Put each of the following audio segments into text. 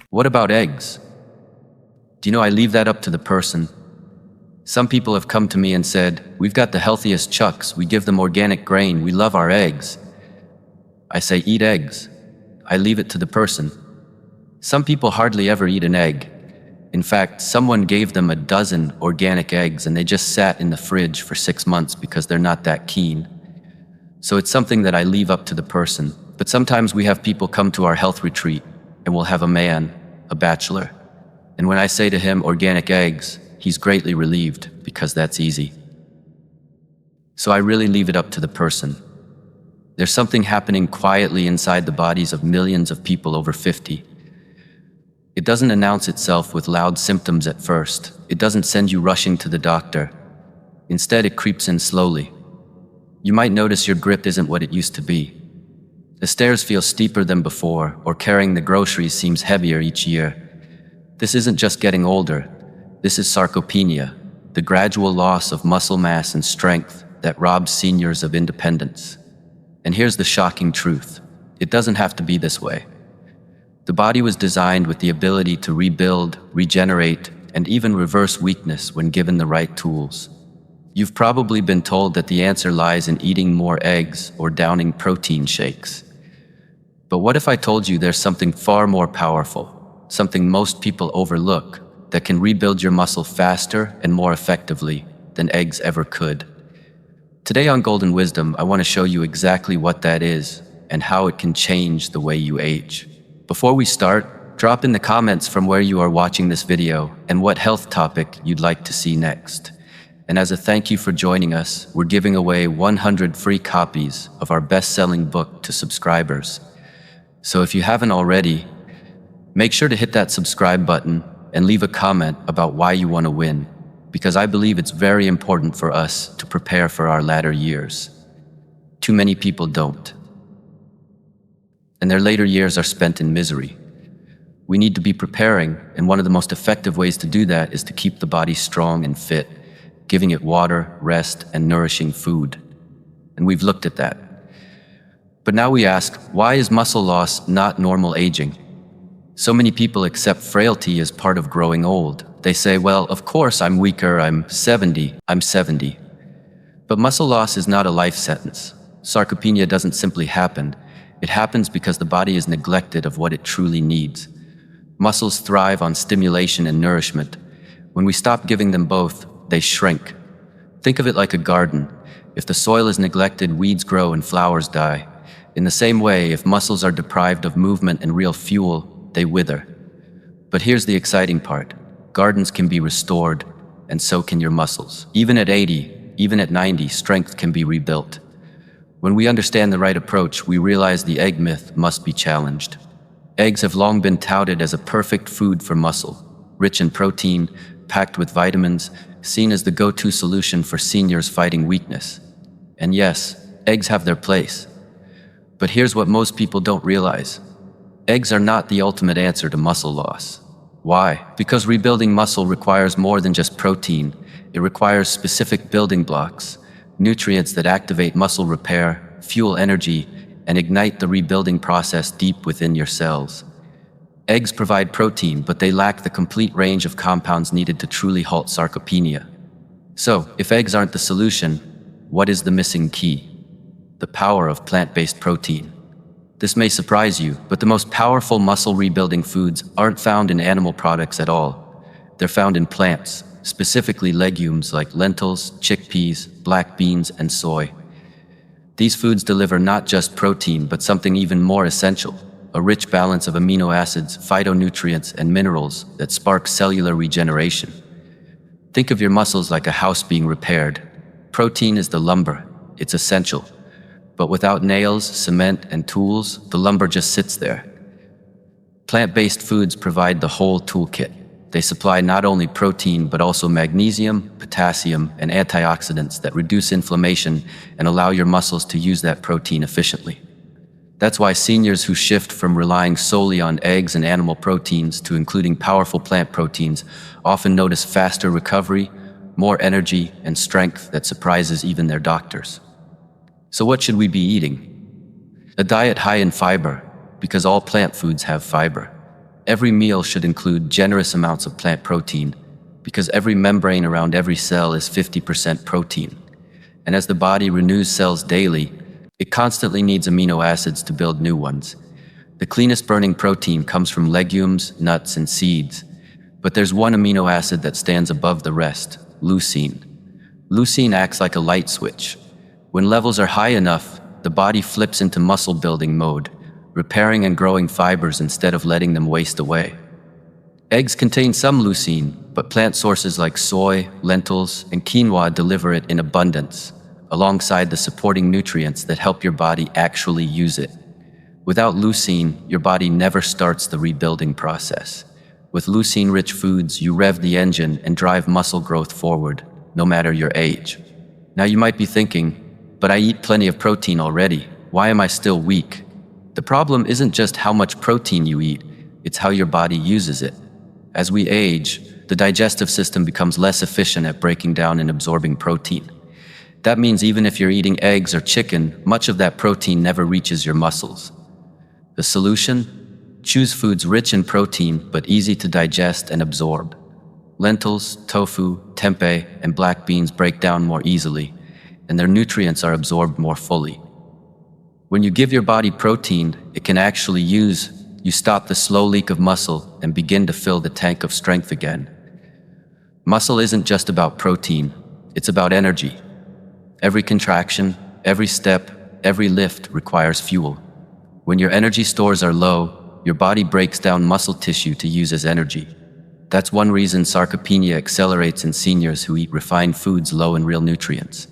What about eggs? Do you know I leave that up to the person? Some people have come to me and said, "We've got the healthiest chucks, we give them organic grain, we love our eggs." I say, eat eggs. I leave it to the person. Some people hardly ever eat an egg. In fact, someone gave them a dozen organic eggs and they just sat in the fridge for 6 months because they're not that keen. So it's something that I leave up to the person. But sometimes we have people come to our health retreat and we'll have a man, a bachelor. And when I say to him organic eggs, he's greatly relieved because that's easy. So I really leave it up to the person. There's something happening quietly inside the bodies of millions of people over 50. It doesn't announce itself with loud symptoms at first. It doesn't send you rushing to the doctor. Instead, it creeps in slowly. You might notice your grip isn't what it used to be. The stairs feel steeper than before, or carrying the groceries seems heavier each year. This isn't just getting older. This is sarcopenia, the gradual loss of muscle mass and strength that robs seniors of independence. And here's the shocking truth. It doesn't have to be this way. The body was designed with the ability to rebuild, regenerate, and even reverse weakness when given the right tools. You've probably been told that the answer lies in eating more eggs or downing protein shakes. But what if I told you there's something far more powerful, something most people overlook, that can rebuild your muscle faster and more effectively than eggs ever could? Today on Golden Wisdom, I want to show you exactly what that is and how it can change the way you age. Before we start, drop in the comments from where you are watching this video and what health topic you'd like to see next. And as a thank you for joining us, we're giving away 100 free copies of our best-selling book to subscribers. So if you haven't already, make sure to hit that subscribe button and leave a comment about why you want to win, because I believe it's very important for us to prepare for our latter years. Too many people don't. And their later years are spent in misery. We need to be preparing, and one of the most effective ways to do that is to keep the body strong and fit, giving it water, rest, and nourishing food. And we've looked at that. But now we ask, why is muscle loss not normal aging? So many people accept frailty as part of growing old. They say, well, of course I'm weaker, I'm 70. But muscle loss is not a life sentence. Sarcopenia doesn't simply happen. It happens because the body is neglected of what it truly needs. Muscles thrive on stimulation and nourishment. When we stop giving them both, they shrink. Think of it like a garden. If the soil is neglected, weeds grow and flowers die. In the same way, if muscles are deprived of movement and real fuel, they wither. But here's the exciting part. Gardens can be restored, and so can your muscles. Even at 80, even at 90, strength can be rebuilt. When we understand the right approach, we realize the egg myth must be challenged. Eggs have long been touted as a perfect food for muscle, rich in protein, packed with vitamins, seen as the go-to solution for seniors fighting weakness. And yes, eggs have their place. But here's what most people don't realize. Eggs are not the ultimate answer to muscle loss. Why? Because rebuilding muscle requires more than just protein. It requires specific building blocks, nutrients that activate muscle repair, fuel energy, and ignite the rebuilding process deep within your cells. Eggs provide protein, but they lack the complete range of compounds needed to truly halt sarcopenia. So, if eggs aren't the solution, what is the missing key? The power of plant-based protein. This may surprise you, but the most powerful muscle rebuilding foods aren't found in animal products at all. They're found in plants, specifically legumes like lentils, chickpeas, black beans, and soy. These foods deliver not just protein, but something even more essential, a rich balance of amino acids, phytonutrients, and minerals that spark cellular regeneration. Think of your muscles like a house being repaired. Protein is the lumber. It's essential. But without nails, cement, and tools, the lumber just sits there. Plant-based foods provide the whole toolkit. They supply not only protein, but also magnesium, potassium, and antioxidants that reduce inflammation and allow your muscles to use that protein efficiently. That's why seniors who shift from relying solely on eggs and animal proteins to including powerful plant proteins often notice faster recovery, more energy, and strength that surprises even their doctors. So what should we be eating? A diet high in fiber, because all plant foods have fiber. Every meal should include generous amounts of plant protein, because every membrane around every cell is 50% protein. And as the body renews cells daily, it constantly needs amino acids to build new ones. The cleanest burning protein comes from legumes, nuts, and seeds. But there's one amino acid that stands above the rest: leucine. Leucine acts like a light switch. When levels are high enough, the body flips into muscle-building mode, repairing and growing fibers instead of letting them waste away. Eggs contain some leucine, but plant sources like soy, lentils, and quinoa deliver it in abundance, alongside the supporting nutrients that help your body actually use it. Without leucine, your body never starts the rebuilding process. With leucine-rich foods, you rev the engine and drive muscle growth forward, no matter your age. Now you might be thinking, but I eat plenty of protein already. Why am I still weak? The problem isn't just how much protein you eat, it's how your body uses it. As we age, the digestive system becomes less efficient at breaking down and absorbing protein. That means even if you're eating eggs or chicken, much of that protein never reaches your muscles. The solution? Choose foods rich in protein but easy to digest and absorb. Lentils, tofu, tempeh, and black beans break down more easily, and their nutrients are absorbed more fully. When you give your body protein it can actually use, you stop the slow leak of muscle and begin to fill the tank of strength again. Muscle isn't just about protein, it's about energy. Every contraction, every step, every lift requires fuel. When your energy stores are low, your body breaks down muscle tissue to use as energy. That's one reason sarcopenia accelerates in seniors who eat refined foods low in real nutrients.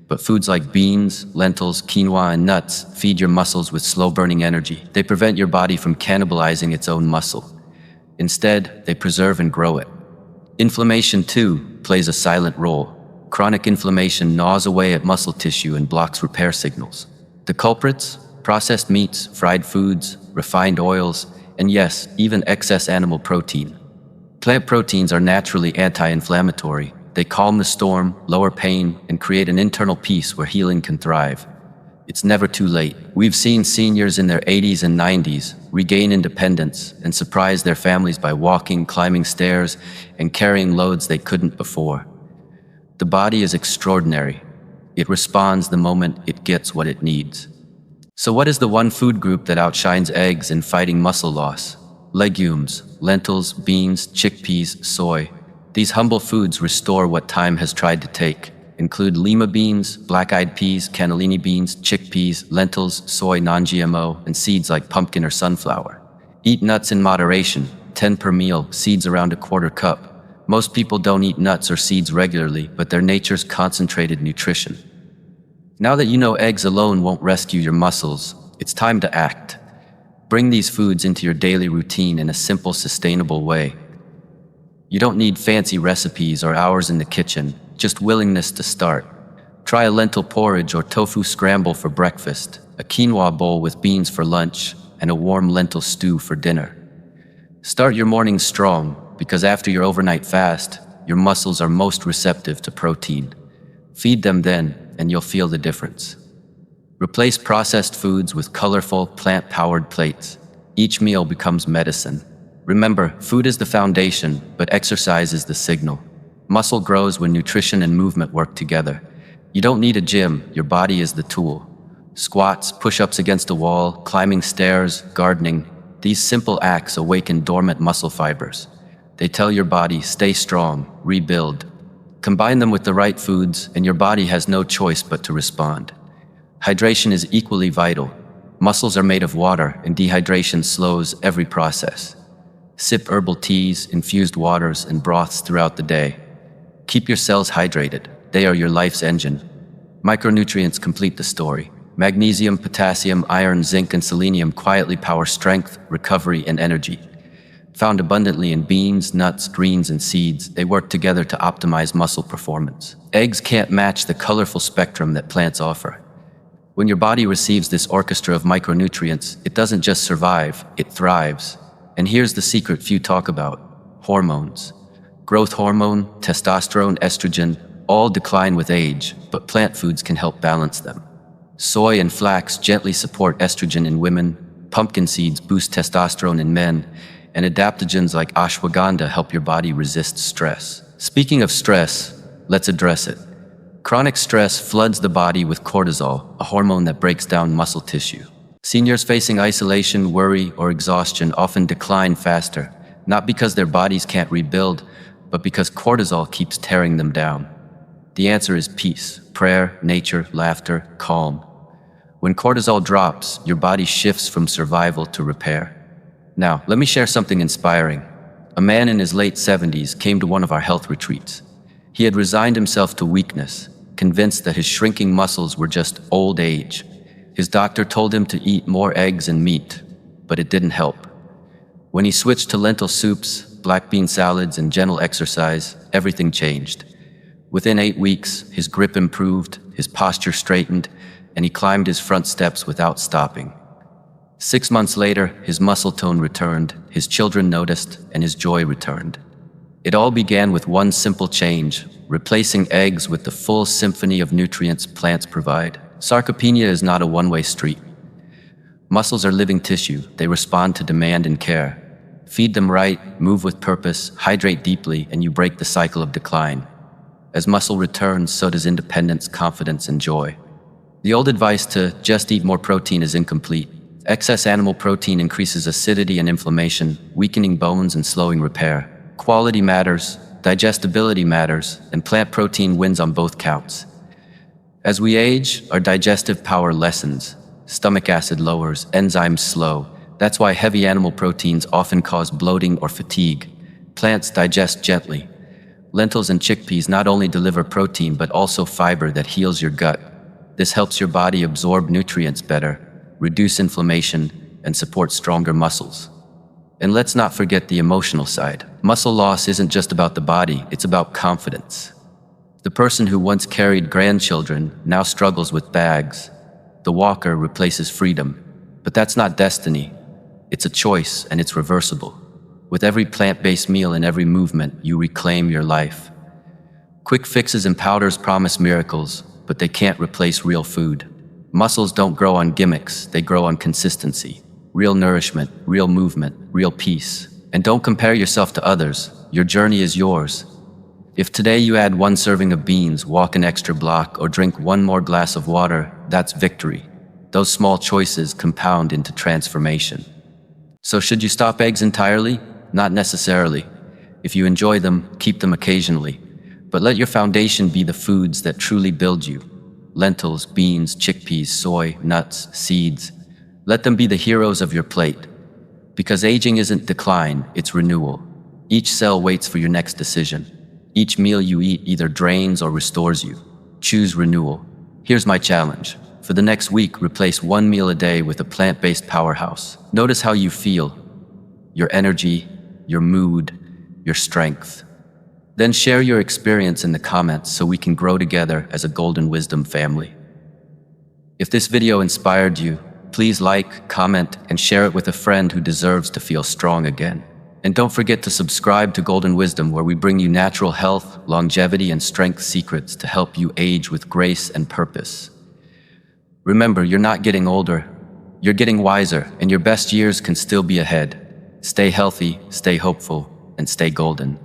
But foods like beans, lentils, quinoa, and nuts feed your muscles with slow-burning energy. They prevent your body from cannibalizing its own muscle. Instead, they preserve and grow it. Inflammation, too, plays a silent role. Chronic inflammation gnaws away at muscle tissue and blocks repair signals. The culprits? Processed meats, fried foods, refined oils, and yes, even excess animal protein. Plant proteins are naturally anti-inflammatory. They calm the storm, lower pain, and create an internal peace where healing can thrive. It's never too late. We've seen seniors in their 80s and 90s regain independence and surprise their families by walking, climbing stairs, and carrying loads they couldn't before. The body is extraordinary. It responds the moment it gets what it needs. So what is the one food group that outshines eggs in fighting muscle loss? Legumes, lentils, beans, chickpeas, soy. These humble foods restore what time has tried to take. Include lima beans, black-eyed peas, cannellini beans, chickpeas, lentils, soy, non-GMO, and seeds like pumpkin or sunflower. Eat nuts in moderation, 10 per meal, seeds around a quarter cup. Most people don't eat nuts or seeds regularly, but they're nature's concentrated nutrition. Now that you know eggs alone won't rescue your muscles, it's time to act. Bring these foods into your daily routine in a simple, sustainable way. You don't need fancy recipes or hours in the kitchen, just willingness to start. Try a lentil porridge or tofu scramble for breakfast, a quinoa bowl with beans for lunch, and a warm lentil stew for dinner. Start your morning strong, because after your overnight fast, your muscles are most receptive to protein. Feed them then, and you'll feel the difference. Replace processed foods with colorful, plant-powered plates. Each meal becomes medicine. Remember, food is the foundation, but exercise is the signal. Muscle grows when nutrition and movement work together. You don't need a gym, your body is the tool. Squats, push-ups against a wall, climbing stairs, gardening, these simple acts awaken dormant muscle fibers. They tell your body, stay strong, rebuild. Combine them with the right foods, and your body has no choice but to respond. Hydration is equally vital. Muscles are made of water, and dehydration slows every process. Sip herbal teas, infused waters, and broths throughout the day. Keep your cells hydrated. They are your life's engine. Micronutrients complete the story. Magnesium, potassium, iron, zinc, and selenium quietly power strength, recovery, and energy. Found abundantly in beans, nuts, greens, and seeds, they work together to optimize muscle performance. Eggs can't match the colorful spectrum that plants offer. When your body receives this orchestra of micronutrients, it doesn't just survive, it thrives. And here's the secret few talk about: hormones. Growth hormone, testosterone, estrogen, all decline with age, but plant foods can help balance them. Soy and flax gently support estrogen in women, pumpkin seeds boost testosterone in men, and adaptogens like ashwagandha help your body resist stress. Speaking of stress, let's address it. Chronic stress floods the body with cortisol, a hormone that breaks down muscle tissue. Seniors facing isolation, worry, or exhaustion often decline faster, not because their bodies can't rebuild, but because cortisol keeps tearing them down. The answer is peace, prayer, nature, laughter, calm. When cortisol drops, your body shifts from survival to repair. Now, let me share something inspiring. A man in his late 70s came to one of our health retreats. He had resigned himself to weakness, convinced that his shrinking muscles were just old age. His doctor told him to eat more eggs and meat, but it didn't help. When he switched to lentil soups, black bean salads, and gentle exercise, everything changed. Within 8 weeks, his grip improved, his posture straightened, and he climbed his front steps without stopping. 6 months later, his muscle tone returned, his children noticed, and his joy returned. It all began with one simple change, replacing eggs with the full symphony of nutrients plants provide. Sarcopenia is not a one-way street. Muscles are living tissue. They respond to demand and care. Feed them right, move with purpose, hydrate deeply, and you break the cycle of decline. As muscle returns, so does independence, confidence, and joy. The old advice to just eat more protein is incomplete. Excess animal protein increases acidity and inflammation, weakening bones and slowing repair. Quality matters, digestibility matters, and plant protein wins on both counts. As we age, our digestive power lessens, stomach acid lowers, enzymes slow. That's why heavy animal proteins often cause bloating or fatigue. Plants digest gently. Lentils and chickpeas not only deliver protein but also fiber that heals your gut. This helps your body absorb nutrients better, reduce inflammation, and support stronger muscles. And let's not forget the emotional side. Muscle loss isn't just about the body, it's about confidence. The person who once carried grandchildren now struggles with bags. The walker replaces freedom. But that's not destiny. It's a choice, and it's reversible. With every plant-based meal and every movement, you reclaim your life. Quick fixes and powders promise miracles, but they can't replace real food. Muscles don't grow on gimmicks, they grow on consistency. Real nourishment, real movement, real peace. And don't compare yourself to others. Your journey is yours. If today you add 1 serving of beans, walk an extra block, or drink 1 more glass of water, that's victory. Those small choices compound into transformation. So should you stop eggs entirely? Not necessarily. If you enjoy them, keep them occasionally. But let your foundation be the foods that truly build you. Lentils, beans, chickpeas, soy, nuts, seeds. Let them be the heroes of your plate. Because aging isn't decline, it's renewal. Each cell waits for your next decision. Each meal you eat either drains or restores you. Choose renewal. Here's my challenge. For the next week, replace 1 meal a day with a plant-based powerhouse. Notice how you feel. Your energy, your mood, your strength. Then share your experience in the comments so we can grow together as a Golden Wisdom family. If this video inspired you, please like, comment, and share it with a friend who deserves to feel strong again. And don't forget to subscribe to Golden Wisdom, where we bring you natural health, longevity, and strength secrets to help you age with grace and purpose. Remember, you're not getting older, you're getting wiser, and your best years can still be ahead. Stay healthy, stay hopeful, and stay golden.